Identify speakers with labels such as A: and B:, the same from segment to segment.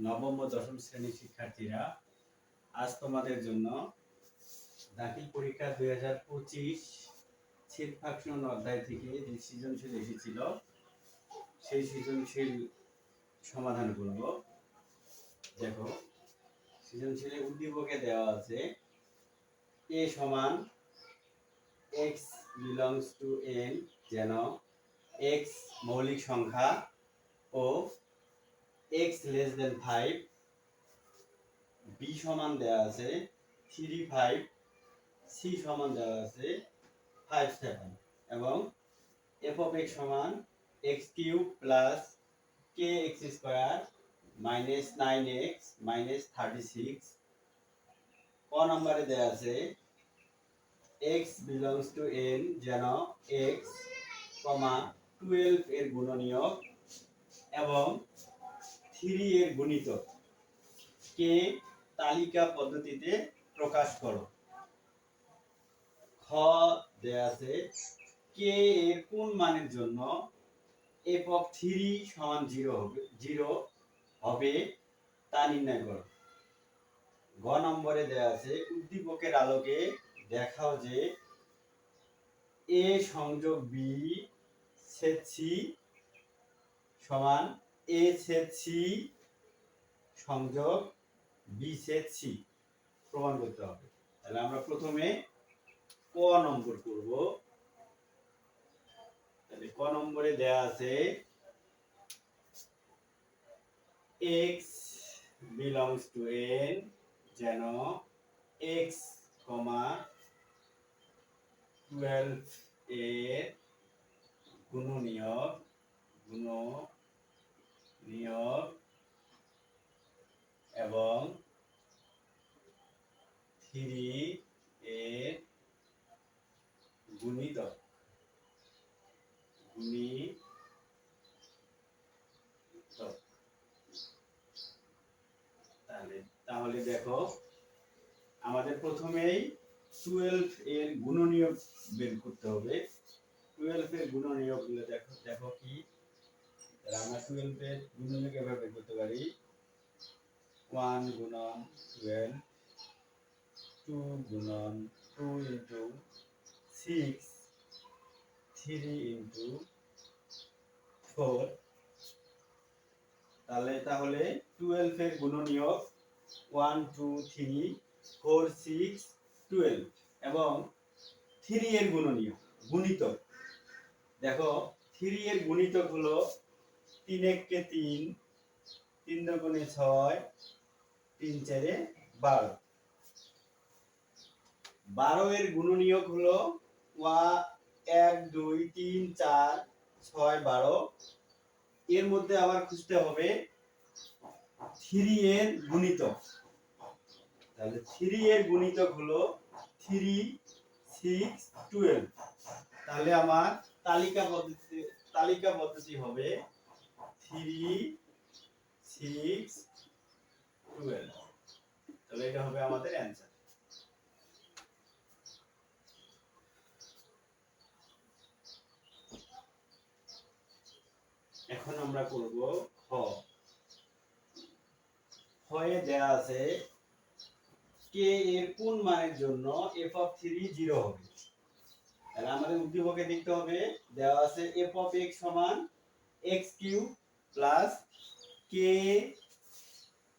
A: নবম ও দশম শ্রেণীর শিক্ষার্থীরা, আজ তোমাদের জন্য দাখিল পরীক্ষা 2025 ছিটফাকশন অধ্যায় থেকে যে সৃজনশীল এসেছিল সেই সৃজনশীল সমাধান করব। দেখো, সৃজনশীলে উদ্দীপকে দেওয়া আছে a সমান x belongs to n, যেন x মৌলিক সংখ্যা ও x less than 5, b সমান দেওয়া আছে 3 5, c সমান দেওয়া আছে 5 7 এবং f of x সমান x cube plus kx square minus 9x minus 36। ক নম্বরে দেওয়া আছে x belongs to n, যেন x, 12 এর গুণনীয়ক এবং 3 এর গুণিতক কে তালিকা পদ্ধতিতে প্রকাশ করো। খ দেয়া আছে কে এর কোন মানের জন্য f of 3 সমান 0 হবে তা নির্ণয় করো। গ নম্বরে দেয়া আছে উদ্দীপকের আলোকে দেখাও যে a সংযোগ b ছেদ c সমান a ছেদ c সংযোগ b ছেদ c প্রমাণ করতে হবে। তাহলে আমরা প্রথমে ক নম্বর করব। তাহলে ক নম্বরে দেয়া আছে x belongs to n, যেন x, 12 এর গুণনীয়ক এবং 3 এর গুণিতক তাহলে দেখো, আমাদের প্রথমেই 12 এর গুণনীয়ক বের করতে হবে। 12 এর গুণনীয়ক গুলো দেখো কি। আমরা 12 এর গুণনীয়ক এভাবে বের করতে পারি 1 গুণন 12, 2 গুণন 2 into 6, 3 into 4। তাহলে 12 এর গুণনীয়ক 1 2 3 4 6 12 এবং 3 এর গুণিতক দেখো, 3 এর গুণিতক হলো 3 1 3, 3 2 6, 3 4 12। 12 এর গুণনীয়ক হলো 1 2 3 4 6 12। এর মধ্যে আবার খুঁজতে হবে 3 এর গুণিতক। তাহলে 3 এর গুণিতক হলো 3 6 12। তাহলে আমার তালিকা পদ্ধতি হবে 3 6 12। তাহলে এটা হবে আমাদের অ্যানসার। এখন আমরা করব খ। খয়ে দেয়া আছে কে এর কোন মানের জন্য f of 3 0 হবে। তাহলে আমাদের উদ্দীপকে লিখতে হবে, দেওয়া আছে f of x সমান x cube plus k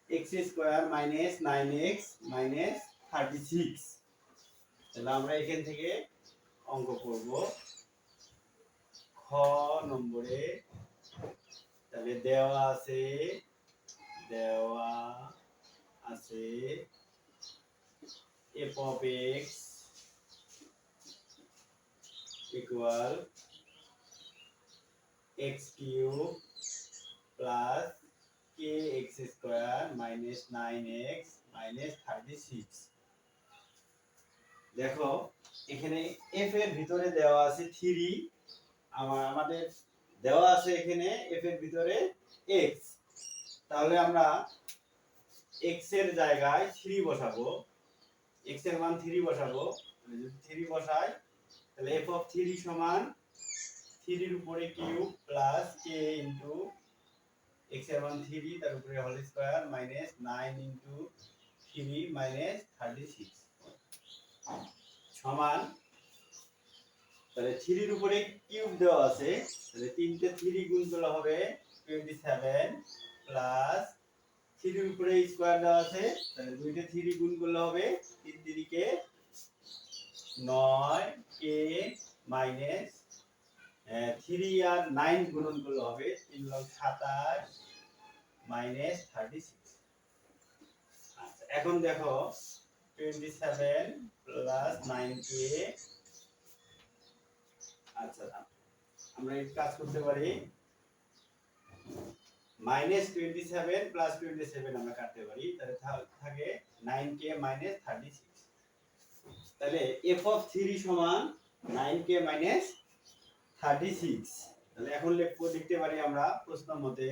A: x square minus 9x minus 36। তাহলে আমরা এখান থেকে অঙ্ক করব খ নম্বরে। তাহলে দেওয়া আছে f of x equal x cube plus kx square minus 9x minus 36। দেখো, এখানে f এর ভিতরে দেওয়া আছে 3, আমাদের দেওয়া আছে এখানে f এর ভিতরে x। তাহলে আমরা x এর জায়গায় 3 বসাবো, x এর মান 3 বসাবো। যদি 3 বসাই তাহলে f of 3 সমান 3 এর উপরে cube plus k into x এর মান 3 তার উপরে whole square minus 9 into 3 minus 36 সমান, তাহলে 3 এর উপরে কিউব দেওয়া আছে, তাহলে তিনটে 3 গুণ করলে হবে 27 প্লাস 3 এর উপরে স্কয়ার দেওয়া আছে, তাহলে দুইটা 3 গুণ করলে হবে 3 3 কে 9 কে মাইনাস 3 আর 9 গুণন করলে হবে 3 লং 27 মাইনাস 36। আচ্ছা এখন দেখো 27 প্লাস 9 কে, আচ্ছা আমরা এই কাজ করতে পারি মাইনাস 27 প্লাস 27 আমরা কাটতে পারি, তাহলে থাকে 9k মাইনাস 36। তাহলে f অফ 3 সমান 9k মাইনাস 36। তাহলে এখন লিখতে পারি আমরা প্রশ্ন মতে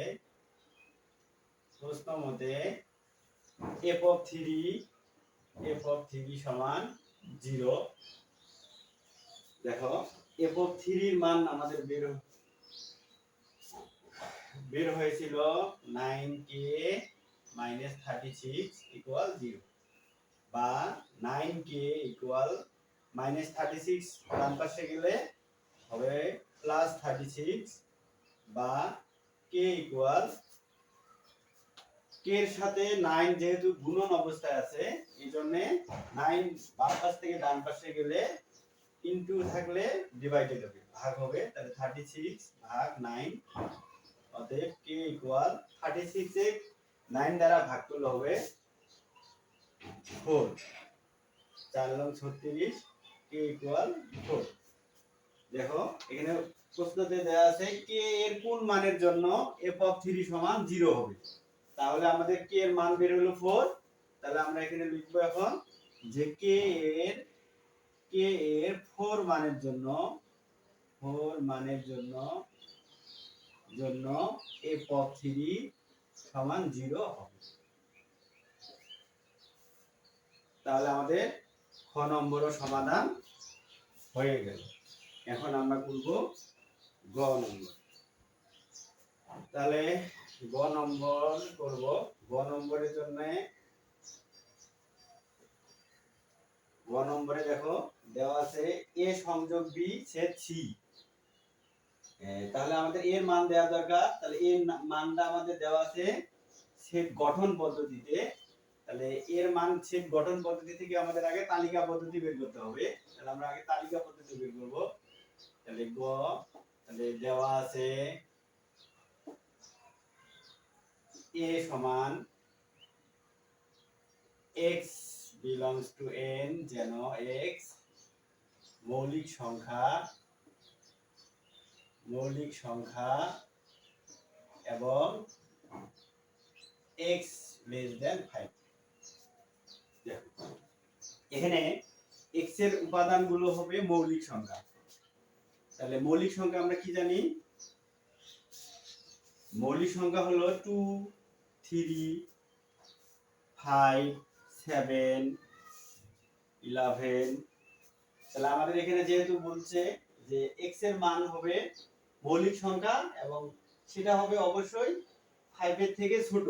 A: f অফ 3 সমান 0। দেখো f অফ 3 এর মান আমাদের বের হয়েছিল 9k মাইনাস 36 ইকুয়াল 0, বা 9k ইকুয়াল মাইনাস 36 ডান পাশে গেলে হবে প্লাস 36, বা k ইকুয়াল k এর সাথে 9 যেহেতু গুণন অবস্থায় আছে এই জন্য 9 বাম পাশ থেকে ডান পাশে গেলে ইনটু থাকলে ডিভাইডেড হবে, ভাগ হবে, তাহলে 36 ভাগ 9, অতএব k ইকুয়াল 36 এ 9 দ্বারা ভাগ করলে হবে 4, 4 লং 36, k ইকুয়াল 4। দেখো এখানে প্রশ্নতে দেয়া আছে k এর কোন মানের জন্য f অফ 3 সমান 0 হবে, তাহলে আমাদের k এর মান বের হলো 4। তাহলে আমরা এখানে লিখব এখন যে k এর 4 মানের জন্য f অফ 3 সমান 0 হবে। তাহলে আমাদের খ নম্বরও সমাধান হয়ে গেল। এখন আমরা করব গ নম্বর। তাহলে গ নম্বর করব। গ নম্বরের জন্য গ নম্বরে দেখো দেওয়া আছে a সংযোগ b ছেদ c। তাহলে আমাদের এর মান দেওয়া দরকার, তাহলে এর মানটা আমাদের দেওয়া আছে ছেদ গঠন পদ্ধতিতে। তাহলে এর মান ছেদ গঠন পদ্ধতি থেকে আমাদের আগে তালিকা পদ্ধতি বের করতে হবে। তাহলে আমরা আগে তালিকা পদ্ধতি বের করব। তাহলে তাহলে দেওয়া আছে a সমান x belongs to n, যেন x মৌলিক সংখ্যা এবং x less than 5। এখানে x এর উপাদানগুলো হবে মৌলিক সংখ্যা। তাহলে মৌলিক সংখ্যা আমরা কি জানি? মৌলিক সংখ্যা হলো 2 3 5 7 11। তাহলে আমাদের এখানে যেহেতু বলছে যে x এর মান হবে মৌলিক সংখ্যা এবং সেটা হবে অবশ্যই 5 এর থেকে ছোট।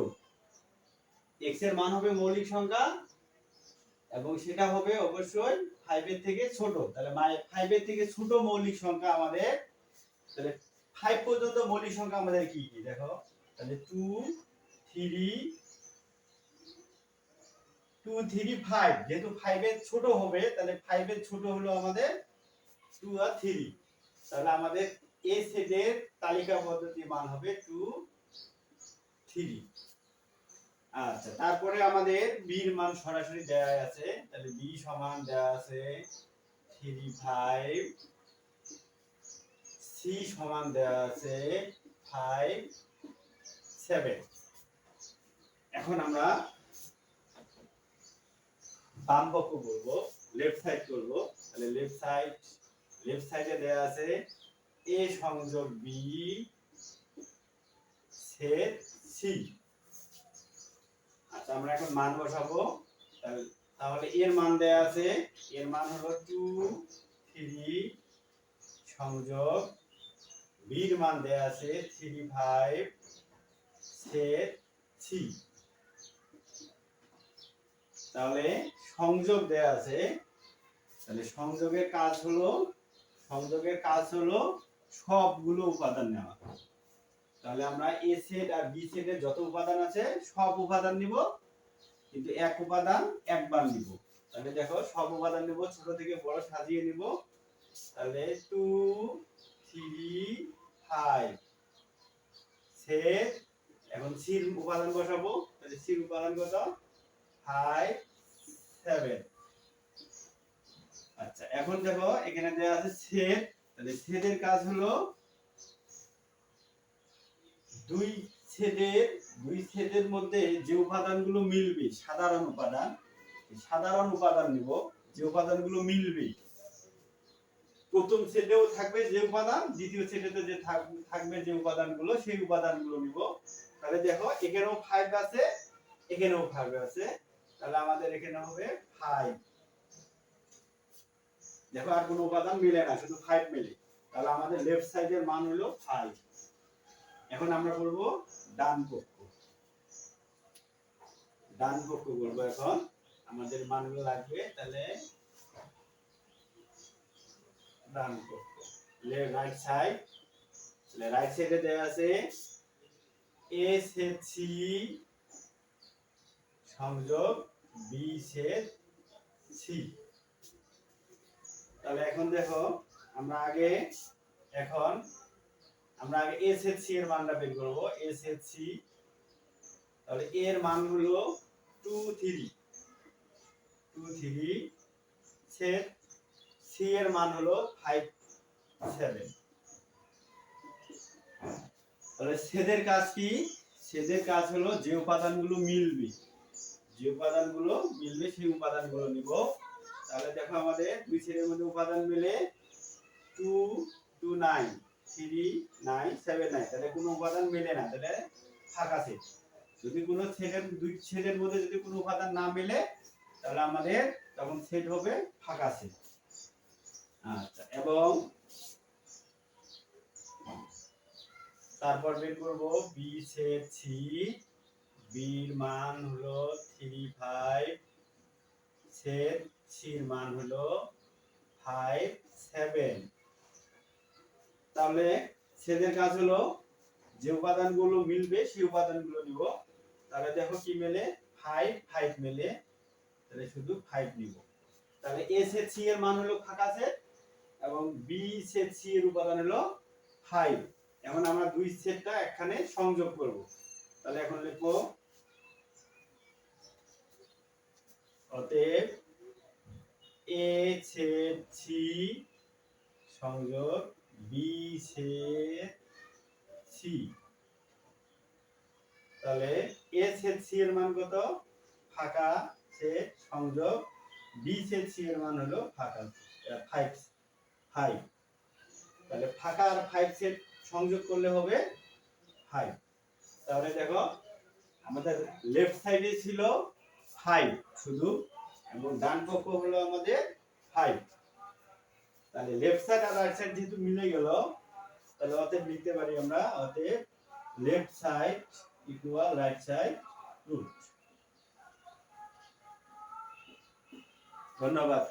A: x এর মান হবে মৌলিক সংখ্যা এবং সেটা হবে অবশ্যই 5 এর থেকে ছোট। তাহলে 5 এর থেকে ছোট মৌলিক সংখ্যা আমাদের, তাহলে 5 পর্যন্ত মৌলিক সংখ্যা আমাদের কি কি দেখো। তাহলে 2 3 5, যেহেতু 5 এর ছোট হবে তাহলে 5 এর ছোট হলো আমাদের 2 আর 3। তাহলে আমাদের a সেটের তালিকা পদ্ধতি মান হবে 2 3। আচ্ছা তারপরে আমাদের b এর মান সরাসরি দেয়া আছে। তাহলে b সমান দেয়া আছে 3 5, c সমান দেয়া আছে 5 7। এখন আমরা বাম পক্ষ করব, লেফট সাইড করব। তাহলে লেফট সাইডে দেয়া আছে a সংযোগ b ছেদ c। আচ্ছা আমরা এখন মান বসাবো। তাহলে এর মান দেয়া আছে, এর মান হলো 2 3 সংযোগ b এর মান দেয়া আছে 3 5 ছেদ সি। তাহলে সংযোগ দেয়া আছে, তাহলে সংযোগের কাজ হলো সবগুলো উপাদান নেওয়া। তাহলে আমরা এ সেট আর বি সেটের যত উপাদান আছে সব উপাদান নিব, কিন্তু এক উপাদান একবার নিব। তাহলে দেখো সব উপাদান নিব, ছোট থেকে বড় সাজিয়ে নিব। তাহলে 2 3 5 সেট, এখন সির উপাদান বসাবো। তাহলে সির উপাদান কত? 5 7। আচ্ছা, এখন দেখো এখানে দেয়া আছে ছেদ। তাহলে ছেদের কাজ হলো দুই ছেদের মধ্যে যে উপাদানগুলো মিলবে, সাধারণ উপাদান নিব, যে উপাদানগুলো মিলবে। প্রথম ছেদেও থাকবে যে উপাদান, দ্বিতীয় ছেদেতে যে থাকবে যে উপাদানগুলো, সেই উপাদানগুলো নিব। তাহলে দেখো এখানেও 5 আছে, এখানেও 5 আছে। তাহলে আমাদের এখানে হবে 5। দেখো আর কোনো উপাদান মিলে না, শুধু 5 মিলে। তাহলে আমাদের লেফট সাইডের মান হলো 5। এখন আমরা করব ডান পক্ষ। করব এখন, আমাদের মানগুলো লাগবে। তাহলে ডান পক্ষ, রাইট সাইড। রাইট সাইডে দেয়া আছে এ ছেদ সি সংযোগ বি ছেদ সি। তাহলে এখন দেখো আমরা আগে এ ছেদ সি এর মানটা বের করব। এ ছেদ সি, তাহলে এর মান হলো 2 3 ছেদ সি এর মান হলো 5 7। তাহলে ছেদের কাজ কি? ছেদের কাজ হলো যে উপাদানগুলো মিলবে সেই উপাদানগুলো নিব। তাহলে দেখো আমাদের দুই ছেদের মধ্যে উপাদান মিলে 2 2 9 3 9 7 9। তাহলে কোনো উপাদান মেলে না, তাহলে ফাঁকা সেট। যদি কোনো দুই ছেদের মধ্যে যদি কোনো উপাদান না মেলে, তাহলে আমাদের তখন সেট হবে ফাঁকা সেট। আচ্ছা, এবং তারপর বের করব বি ছেদ সি। বির মান হলো 3 5, ছেদ সির মান হলো 5 7। তাহলে ছেদের কাজ হলো যে উপাদানগুলো মিলবে সেই উপাদানগুলো নিব। তাহলে দেখো কি মেলে? 5 5 মেলে, তাহলে শুধু 5 নিব। তাহলে এ ছেদ সি এর মান হলো ফাঁকা সেট, এবং বি ছেদ সি এর উপাদান হলো 5। এখন আমরা দুই সেটটা একখানে সংযোগ করব। তাহলে এখন লিখব অতএব এ ছেদ সি সংযোগ বি ছেদ সি। তাহলে এ ছেদ সি এর মান কত? ফাঁকা সেট সংযোগ বি ছেদ সি এর মান হলো ফাঁকা 5। তাহলে ফাঁকা আর 5 সেট সংযোগ করলে হবে 5। তাহলে দেখো আমাদের লেফট সাইডে ছিল 5 শুধু, এবং ডান পক্ষ হলো আমাদের 5। তাহলে লেফট সাইড আর রাইট সাইড যেহেতু মিলে গেল, তাহলে অতএব লিখতে পারি আমরা অতএব left side equal right side root. ধন্যবাদ।